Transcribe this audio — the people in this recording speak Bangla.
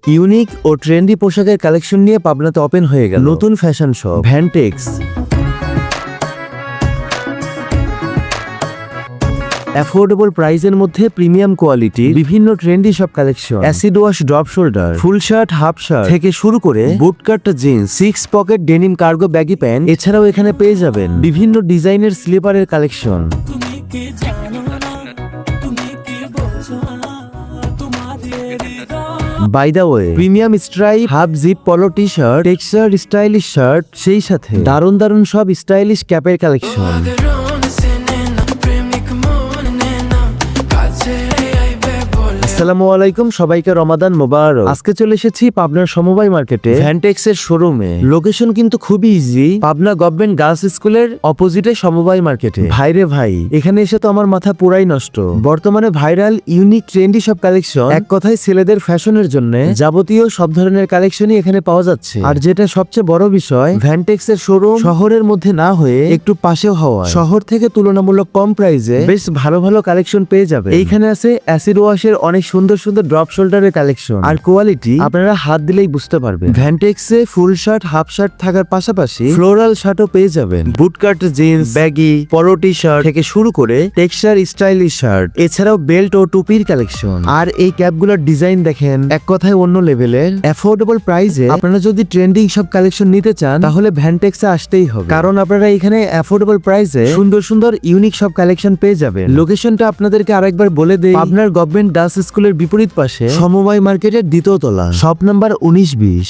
ইউনিক ও ট্রেন্ডি পোশাকের কালেকশন নিয়ে পাবনাতে ওপেন হয়ে গেল নতুন ফ্যাশন শপ ভ্যানটেক্স। অ্যাফোর্ডেবল প্রাইসের মধ্যে প্রিমিয়াম কোয়ালিটি বিভিন্ন ট্রেন্ডি সব collection, acid wash drop shoulder, full shirt, half shirt থেকে শুরু করে bootcut jeans, 6 pocket denim cargo baggy pant, এছাড়াও এখানে পেয়ে যাবেন বিভিন্ন ডিজাইনের স্লিপারের collection. By the way, premium stripe half zip polo T shirt, texture stylish shirt, সেই সাথে দারুণ দারুণ সব স্টাইলিশ ক্যাপের কালেকশন। আসসালামু আলাইকুম, সবাইকে রমাদান মোবারক। আজকে চলে এসেছি পাবনার সমবায় মার্কেটে ভ্যানটেক্স এর শোরুমে। লোকেশন কিন্তু খুবই ইজি, পাবনা গভর্নমেন্ট গার্লস স্কুলের অপোজিটে সমবায় মার্কেটে। ভাইরে ভাই, এখানে এসে তো আমার মাথা পুরাই নষ্ট। বর্তমানে ভাইরাল ইউনিক ট্রেন্ডি সব কালেকশন, এক কথায় ছেলেদের ফ্যাশনের জন্য যাবতীয় সব ধরনের কালেকশনই এখানে পাওয়া যাচ্ছে। আর যেটা সবচেয়ে বড় বিষয়, ভ্যানটেক্স এর শোরুম শহরের মধ্যে না হয়ে একটু পাশেও হওয়া, শহর থেকে তুলনামূলক কম প্রাইসে বেশ ভালো ভালো কালেকশন পেয়ে যাবে। এইখানে আছে অ্যাসিড ওয়াশের অনেক সুন্দর সুন্দর ড্রপ শোল্ডারের কালেকশন, আর কোয়ালিটি আপনারা হাত দিলেই বুঝতে পারবেন। ভ্যানটেক্সে ফুল শার্ট, হাফ শার্ট থাকার পাশাপাশি ফ্লোরাল শার্টও পেয়ে যাবেন। বুটকাট জিন্স, ব্যাগি, পলো টি শার্ট থেকে শুরু করে টেক্সচার স্টাইলিশ শার্ট, এছাড়াও বেল্ট ও টুপির কালেকশন। আর এই ক্যাপগুলোর ডিজাইন দেখেন, এক কথায় অন্য লেভেলের। অ্যাফোর্ডেবল প্রাইসে আপনারা যদি ট্রেন্ডিং সব কালেকশন নিতে চান তাহলে ভ্যানটেক্সে আসতেই হবে, কারণ আপনারা এখানে অ্যাফোর্ডেবল প্রাইসে সুন্দর সুন্দর ইউনিক সব কালেকশন পেয়ে যাবেন। লোকেশনটা আপনাদেরকে আরেকবার বলে দেই, আপনার গভর্নমেন্ট গার্লস স্কুলের বিপরীত পাশে সমবায় মার্কেটের দ্বিতীয় তলা, শপ নাম্বার 19-20।